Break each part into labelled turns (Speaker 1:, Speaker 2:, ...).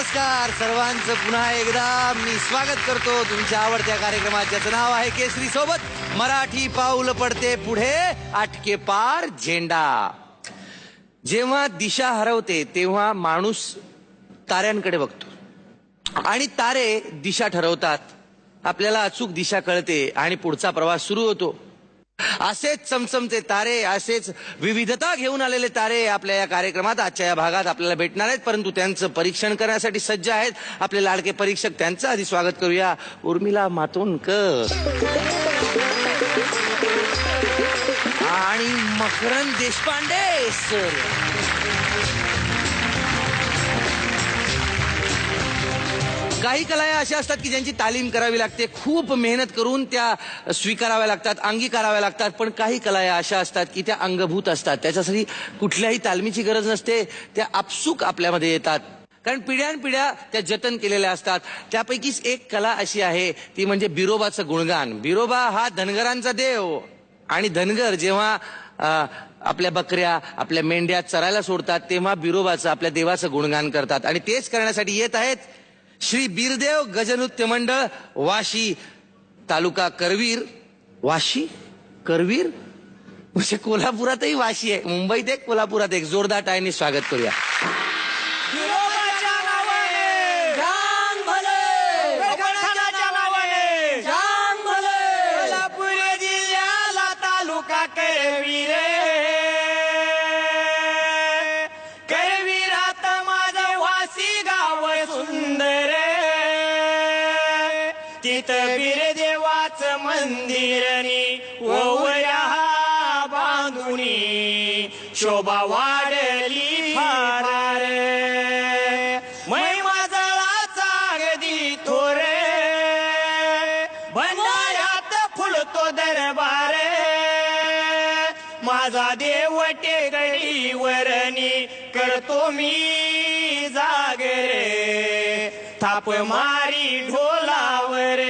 Speaker 1: नमस्कार सर्वांचं पुन्हा एकदा मी स्वागत करतो तुमच्या आवडत्या कार्यक्रमात ज्याचं नाव आहे केसरी सोबत मराठी पाऊल पडते पुढे आटके पार झेंडा. जेव्हा दिशा हरवते तेव्हा माणूस ताऱ्यांकडे बघतो आणि तारे दिशा ठरवतात. आपल्याला अचूक दिशा कळते आणि पुढचा प्रवास सुरू होतो. असेच चमचमते तारे, असेच विविधता घेऊन आलेले तारे आपल्या या कार्यक्रमात आजच्या या भागात आपल्याला भेटणार आहेत. परंतु त्यांचं परीक्षण करण्यासाठी सज्ज आहेत आपले लाडके परीक्षक. त्यांचं आधी स्वागत करूया. उर्मिला मातोंडकर आणि मकरंद देशपांडे सर. काही कला अशा असतात की ज्यांची तालीम करावी लागते, खूप मेहनत करून त्या स्वीकाराव्या लागतात, अंगीकाराव्या लागतात. पण काही कला अशा असतात की त्या अंगभूत असतात, त्याच्यासाठी कुठल्याही तालमीची गरज नसते, त्या आपसूक आपल्यामध्ये येतात. कारण पिढ्यानपिढ्या त्या जतन केलेल्या असतात. त्यापैकीच एक कला अशी आहे ती म्हणजे बिरोबाचं गुणगान. बिरोबा हा धनगरांचा देव आणि धनगर जेव्हा आपल्या बकऱ्या आपल्या मेंढ्या चरायला सोडतात तेव्हा बिरोबाचं आपल्या देवाचं गुणगान करतात. आणि तेच करण्यासाठी येत आहेत श्री बीरदेव गजनृत्य मंडळ वाशी तालुका करवीर. वाशी करवीर म्हणजे कोल्हापुरातही वाशी आहे, मुंबईत एक, कोल्हापुरात एक. जोरदार टाळ्यांनी स्वागत करूया.
Speaker 2: देवाचं मंदिरनी ओवळ्या बांधुनी शोभा वाढली फार. मैमाजळाचा अगदी थोरे भंडाऱ्यात फुलतो दरबार. माझा देव टेकडीवरनी करतो मी जागरे थाप मारी ढोलावर.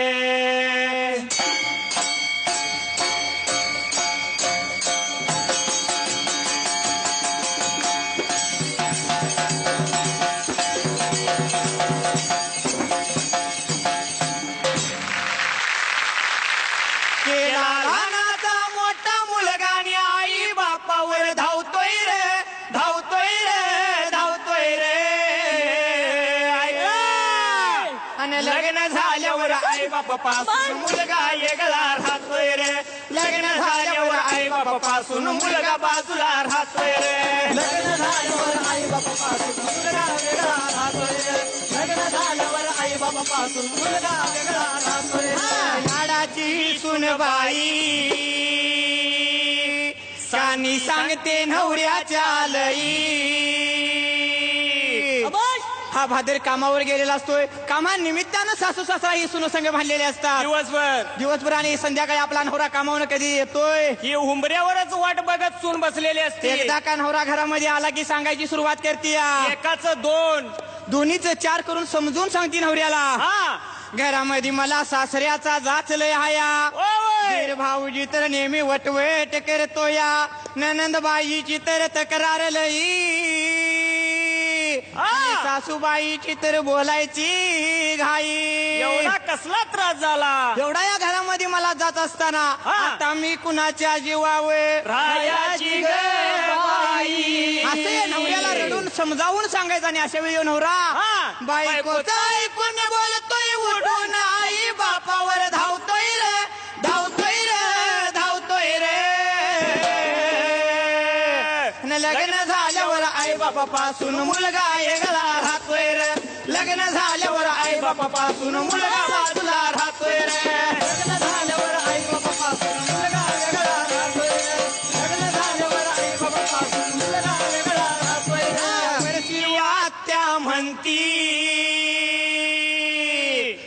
Speaker 2: केला लहानाचा मोठा मुलगा आणि आई बापावर धावतोय रे, धावतोय रे, धावतोय रे. आणि लग्न झाल्यावर आई बापापासून मुलगा वेगळा राहतोय रे. लग्न झाल्यावर आई बापापासून मुलगा बाजूला राहतोय रे. लग्न झाल्यावर आई बापापासून मुलगा वेगळा राहतोय रे. लग्न झाल्यावर आई बापापासून मुलगा वेगळा राहतोय. लाडाची सुनबाई सानी सांगते नवऱ्याच्या लई. हा भादर कामावर गेलेला असतोय. कामानिमित्तानं सासू सासरा ही सुनसंग भांडलेले असतात दिवसभर आणि संध्याकाळी आपला नवरा कामावून कधी येतोय ही हुंबऱ्यावरच वाट बघत सून बसलेले असते. एकदा का नवरा घरामध्ये आला की सांगायची सुरुवात करते. एकाच दोन, दोन्हीच चार करून समजून सांगते नवऱ्याला. घरामध्ये मला सासऱ्याचा जाच लय हाया. भाऊजी तर नेहमी वटवट करतो या. ननंदबाईची तर तक्रार लई. सासूबाईची तर बोलायची घाई. एवढा कसला त्रास झाला एवढा या घरामध्ये मला जात असताना. आता मी कुणाच्या जीवावर राहायची बाई. असे नवऱ्याला रडून समजावून सांगायचं. आणि अशा वेळी नवरा बायकोचा ऐकून बोलतोय उठून आई बापावर धावतोय रे, धावतोय रे, धावतोय रे. लग्न झाल्यावर आई बापापासून मुलगा वेगळा राहतोय रे. लग्न झाल्यावर आई बापापासून मुलगा बाजूला राहतोय रे. लग्न झाल्यावर आई बापापासून मुलगा वेगळा राहतोय रे. लग्न झाल्यावर आई बापापासून मुलगा वेगळा राहतोय रे. आत्या म्हणती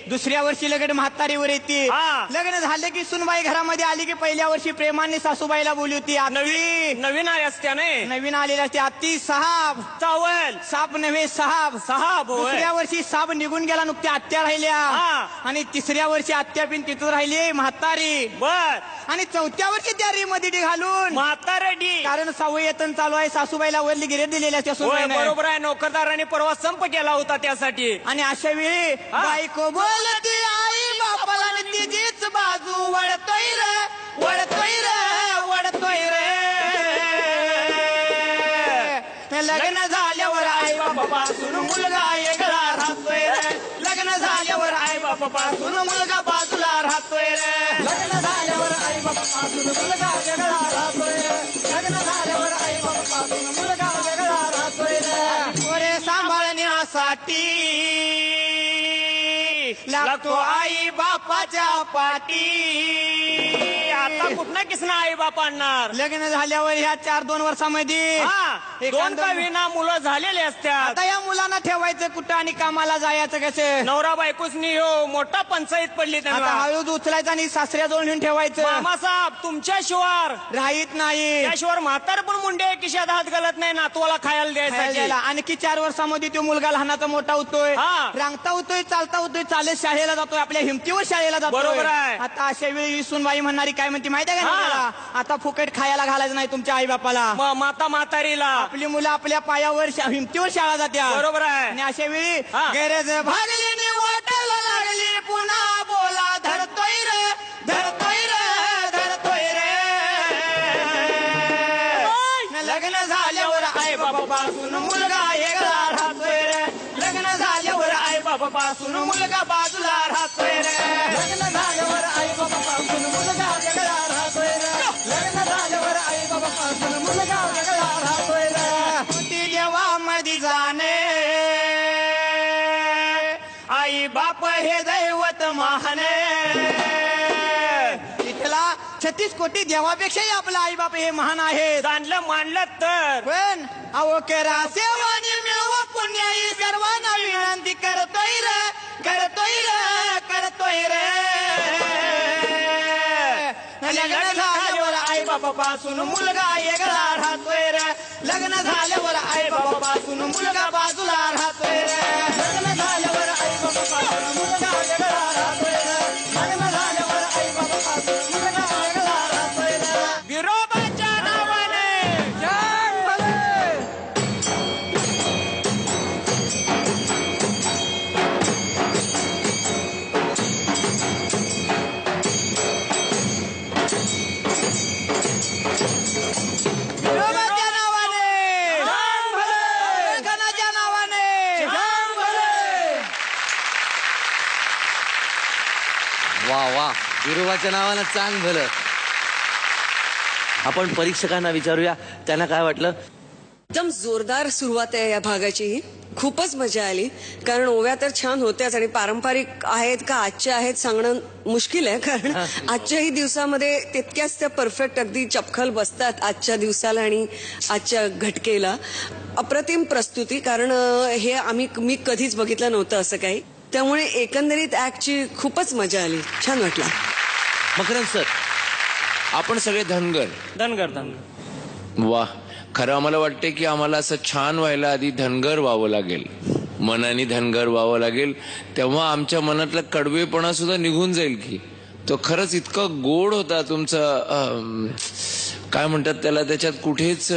Speaker 2: दुसऱ्या वर्षी लगेच म्हातारीवर येते.
Speaker 3: हा.
Speaker 2: लग्न झालं की सुनबाई घरामध्ये आली की पहिल्या वर्षी प्रेमाने सासूबाईला बोलली होती,
Speaker 3: नवीन आले असत्याने
Speaker 2: नवीन आलेली असते, आत्ती साहेब.
Speaker 3: चावल
Speaker 2: साप नव्हे साहेब.
Speaker 3: साहेब होय.
Speaker 2: दुसऱ्या वर्षी साप निघून गेला, नुकत्या आत्या राहिल्या.
Speaker 3: हा.
Speaker 2: आणि तिसऱ्या वर्षी आत्या पिन तिथं राहिली म्हातारी.
Speaker 3: बर
Speaker 2: आणि चौथ्या वर्षी त्या री मध्ये घालून
Speaker 3: म्हातारडी.
Speaker 2: कारण सवय येतन चालू आहे, सासूबाईला वरली गिरे दिलेली असते
Speaker 3: होय
Speaker 2: सुनबाईने.
Speaker 3: बरोबर आहे. नोकरदाराने परवा संप केला होता त्यासाठी.
Speaker 2: आणि अशा वेळी
Speaker 3: हा.
Speaker 2: बायको बोलती आई बापाला आणि तिचीच बाजू वळतोय रे, वळतोय रे, वळतोय रे. लग्न झाल्यावर आई बापापासून मुलगा वेगळा राहतोय रे. लग्न झाल्यावर आई बापापासून मुलगा बाजूला राहतोय रे. लग्न झाल्यावर आई बापापासून मुलगा वेगळा राहतोय रे. लग्न झाल्यावर आई बापापासून मुलगा वेगळा राहतोय रे. पोरे सांभाळण्यासाठी लागतो आई बापाच्या पाठी.
Speaker 3: आता कुठला किसना आई बाप आणणार.
Speaker 2: लग्न झाल्यावर ह्या 4-2 वर्षामध्ये
Speaker 3: हा, दोन का विना मुलं झालेले असतात.
Speaker 2: आता या मुलांना ठेवायचं कुठं आणि कामाला जायचं कसं.
Speaker 3: नवरा बायकोसनी हो मोठा पंचायत पडली
Speaker 2: आता
Speaker 3: त्यांना.
Speaker 2: हळूच उचलायचं आणि सासऱ्याजवळ नेऊन ठेवायचं.
Speaker 3: मामासाहेब तुमच्या शिवार
Speaker 2: राहीत नाही.
Speaker 3: त्याशिवार म्हातार पण मुंडे खिशात हात घालत नाही नातवाला खायला द्यायसाठी.
Speaker 2: द्यायला. आणखी 4 वर्षामध्ये तो मुलगा लहानाचा मोठा होतोय,
Speaker 3: हा.
Speaker 2: रांगता होतोय, चालता होतोय, चालत शाळेला जातोय, आपल्या हिमतीवर शाळेला जातोय.
Speaker 3: बरोबर आहे.
Speaker 2: आता अशा वेळी सुनबाई म्हणणारी काय म्हणते माहिती आहे का
Speaker 3: हा.
Speaker 2: नवऱ्याला? आता फुकट खायला घालायचं नाही तुमच्या आई बापाला.
Speaker 3: माता म्हातारीला.
Speaker 2: आपली मुलं आपल्या पायावर हिमतीवर शाळा जात्या.
Speaker 3: बरोबर आहे.
Speaker 2: आणि अशा वेळी
Speaker 3: हा.
Speaker 2: गैरेज भागली वाटायला लागली, पुन्हा बोला धरतोय रे, धरतोय रे, धरतोय रे. लग्न झाल्यावर आई बापापासून मुलगा वेगळा राहतोय रे. लग्न झाल्यावर आई बापापासून मुलगा बाजूला राहतोय रे. लग्न झाल्यावर आई बापापासून मुलगा वेगळा राहतोय रे. लग्न झाल्यावर आई बापापासून मुलगा वेगळा राहतोय रे. ती देवा मध्ये जाणे आई बाप हे दैवत महाने. इथला 36 कोटी देवापेक्षाही आपला आई बाप हे महान आहे.
Speaker 3: जाणलं मानलं तर.
Speaker 2: पण अहो करा सेवानी मिळवा पुण्य ही सर्वांना विनंती करतोय रे, करतोय रे, करतोय रे. लग्न झाल्यावर आई बापापासून मुलगा वेगळा राहतोय रे. लग्न झाल्यावर आई बापापासून मुलगा बाजूला राहतोय रे. लग्न झाल्यावर आई बापापासून मुलगा वेगळा राहतोय रे. लग्न झाल्यावर आई बापापासून मुलगा वेगळा राहतोय रे.
Speaker 3: विरोबाच्या नावाने.
Speaker 2: विरोबाच्या नावाने, गणाच्या नावाने.
Speaker 1: वा वा, विरोबाच्या नावानं चांग भलं. आपण परीक्षकांना विचारूया त्यांना काय वाटलं.
Speaker 4: एकदम जोरदार सुरुवात आहे या भागाची. खूपच मजा आली कारण ओव्या तर छान होत्याच आणि पारंपरिक आहेत का आजच्या आहेत सांगणं मुश्किल आहे कारण आजच्याही दिवसामध्ये तितक्याच त्या परफेक्ट अगदी चपखल बसतात आजच्या दिवसाला आणि आजच्या घटकेला. अप्रतिम प्रस्तुती कारण मी कधीच बघितलं नव्हतं असं काही. त्यामुळे एकंदरीत ऍक्टची खूपच मजा आली, छान वाटलं.
Speaker 1: मकरंद सर,
Speaker 5: आपण सगळे धनगर.
Speaker 3: धनगर.
Speaker 5: वा, खरं आम्हाला वाटते की आम्हाला असं छान व्हायला आधी धनगर व्हावं लागेल, मनाने धनगर व्हावं लागेल, तेव्हा आमच्या मनातला कडवेपणा सुद्धा निघून जाईल. की तो खरंच इतका गोड होता तुमचं, काय म्हणतात त्याला, त्याच्यात कुठेच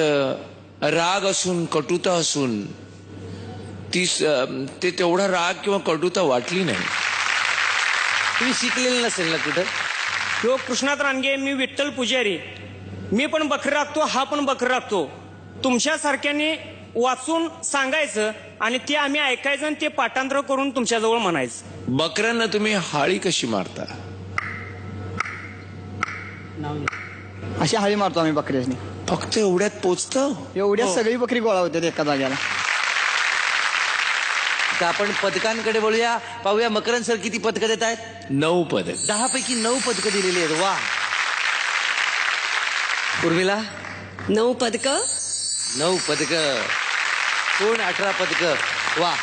Speaker 5: राग असून कटुता असून ते तेवढा राग किंवा कटुता वाटली नाही.
Speaker 1: तुम्ही शिकलेलं नसेल ना कुठं.
Speaker 3: तो कृष्णात रानगे, मी विठ्ठल पुजारी. मी पण बकरी राखतो, हा पण बकरी राखतो. तुमच्यासारख्याने वाचून सांगायचं आणि ते आम्ही ऐकायचं आणि ते पाठांतर करून तुमच्याजवळ म्हणायचं.
Speaker 5: बकऱ्यांना तुम्ही हाळी कशी मारता?
Speaker 2: अशी हाळी मारतो आम्ही बकऱ्यानी.
Speaker 5: फक्त एवढ्यात पोचतं?
Speaker 2: एवढ्या सगळी बकरी गोळा होते एका जाग्याला.
Speaker 1: तर आपण पदकांकडे बोलूया, पाहूया मकरंद सर किती पदकं देत आहेत.
Speaker 5: 9 पदक.
Speaker 1: 10 पैकी 9 पदकं दिलेली आहेत. वा. उर्मिला
Speaker 4: 9 पदकं.
Speaker 1: 9 पदकं. कोण 18 पदकं. वा.